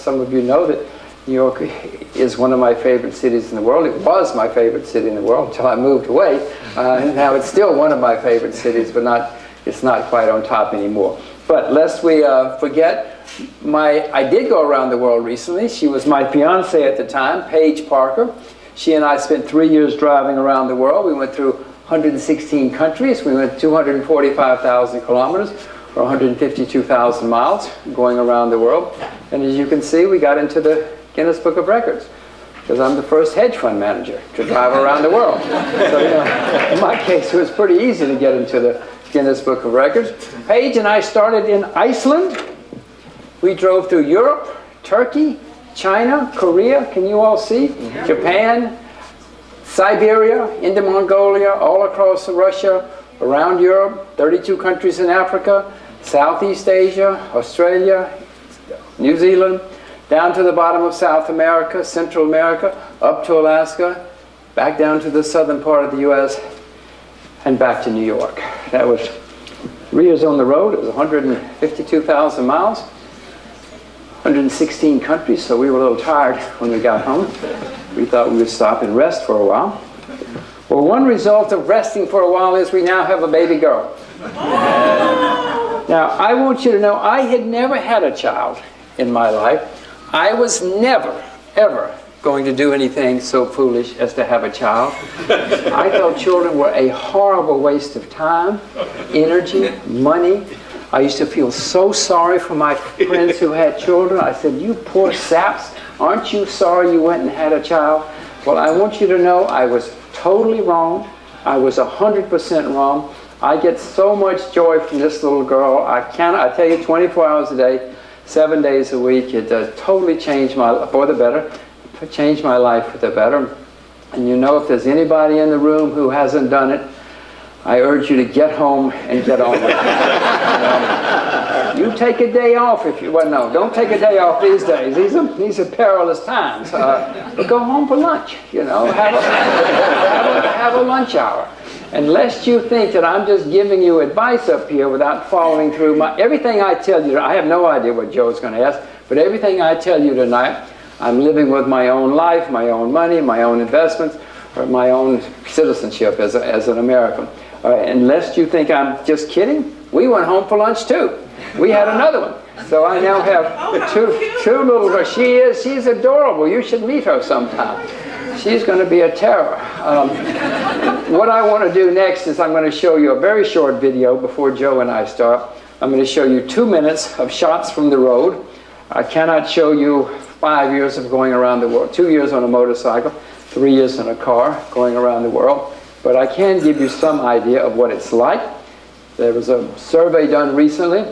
some of you know that New York is one of my favorite cities in the world. It was my favorite city in the world until I moved away. Now it's still one of my favorite cities, but it's not quite on top anymore. But lest we forget, I did go around the world recently. She was my fiance at the time, Paige Parker. She and I spent 3 years driving around the world. We went through 116 countries. We went 245,000 kilometers, or 152,000 miles, going around the world. And as you can see, we got into the Guinness Book of Records, because I'm the first hedge fund manager to drive around the world. So, you know, in my case, it was pretty easy to get into the Guinness Book of Records. Paige and I started in Iceland. We drove through Europe, Turkey, China, Korea, can you all see? Mm-hmm. Japan, Siberia, into Mongolia, all across Russia, around Europe, 32 countries in Africa, Southeast Asia, Australia, New Zealand, down to the bottom of South America, Central America, up to Alaska, back down to the southern part of the US, and back to New York. That was 3 years on the road. It was 152,000 miles, 116 countries, so we were a little tired when we got home. We thought we would stop and rest for a while. Well, one result of resting for a while is we now have a baby girl. Now, I want you to know I had never had a child in my life. I was never, ever going to do anything so foolish as to have a child. I thought children were a horrible waste of time, energy, money. I used to feel so sorry for my friends who had children. I said, you poor saps, aren't you sorry you went and had a child? Well, I want you to know I was totally wrong. I was 100% wrong. I get so much joy from this little girl. I tell you, 24 hours a day, 7 days a week. It totally changed my life for the better. Changed my life for the better. And you know, if there's anybody in the room who hasn't done it, I urge you to get home and get on with it. You take a day off if you, well, no, don't take a day off these days. These are perilous times. But go home for lunch, you know, have a lunch hour. And lest you think that I'm just giving you advice up here without following through, everything I tell you, I have no idea what Joe's going to ask, but everything I tell you tonight, I'm living with my own life, my own money, my own investments, or my own citizenship as an American. And lest you think I'm just kidding, we went home for lunch too. We had another one. So I now have two little girls. She's adorable. You should meet her sometime. She's going to be a terror. What I want to do next is I'm going to show you a very short video before Joe and I start. I'm going to show you 2 minutes of shots from the road. I cannot show you 5 years of going around the world, 2 years on a motorcycle, 3 years in a car going around the world. But I can give you some idea of what it's like. There was a survey done recently.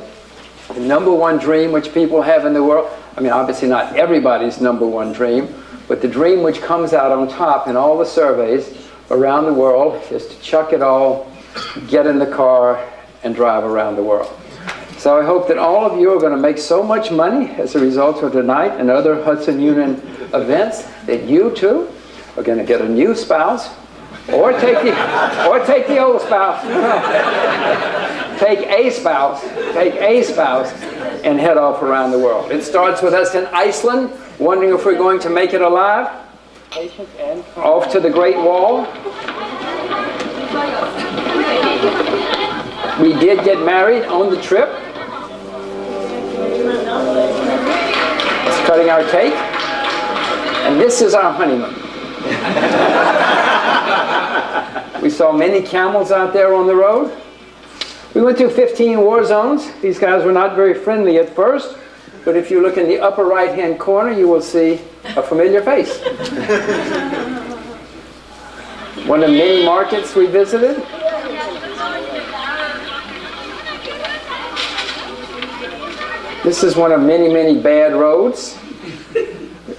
The #1 dream which people have in the world, I mean, obviously not everybody's #1 dream, but the dream which comes out on top in all the surveys around the world is to chuck it all, get in the car, and drive around the world. So I hope that all of you are going to make so much money as a result of tonight and other Hudson Union events that you too are going to get a new spouse, or take the old spouse. Take a spouse, and head off around the world. It starts with us in Iceland, wondering if we're going to make it alive. Off to the Great Wall. We did get married on the trip. It's cutting our cake. And this is our honeymoon. We saw many camels out there on the road. We went through 15 war zones. These guys were not very friendly at first, but if you look in the upper right-hand corner, you will see a familiar face. One of the many markets we visited. This is one of many, many bad roads.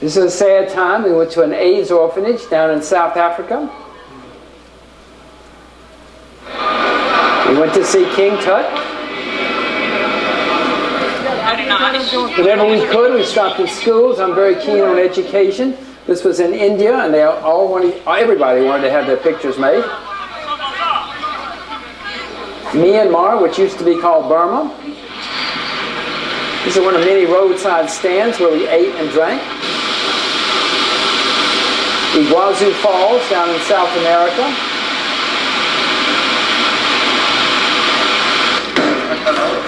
This is a sad time. We went to an AIDS orphanage down in South Africa. We went to see King Tut. Whenever we could, we stopped in schools. I'm very keen on education. This was in India, and they all everybody wanted to have their pictures made. Myanmar, which used to be called Burma. This is one of many roadside stands where we ate and drank. The Iguazu Falls down in South America.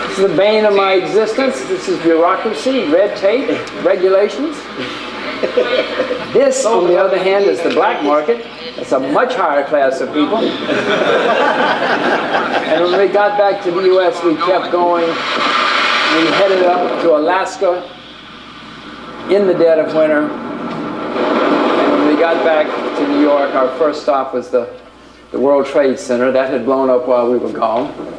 This is the bane of my existence. This is bureaucracy, red tape, regulations. This, on the other hand, is the black market. It's a much higher class of people. And when we got back to the U.S., we kept going. We headed up to Alaska in the dead of winter. And when we got back to New York, our first stop was the World Trade Center. That had blown up while we were gone.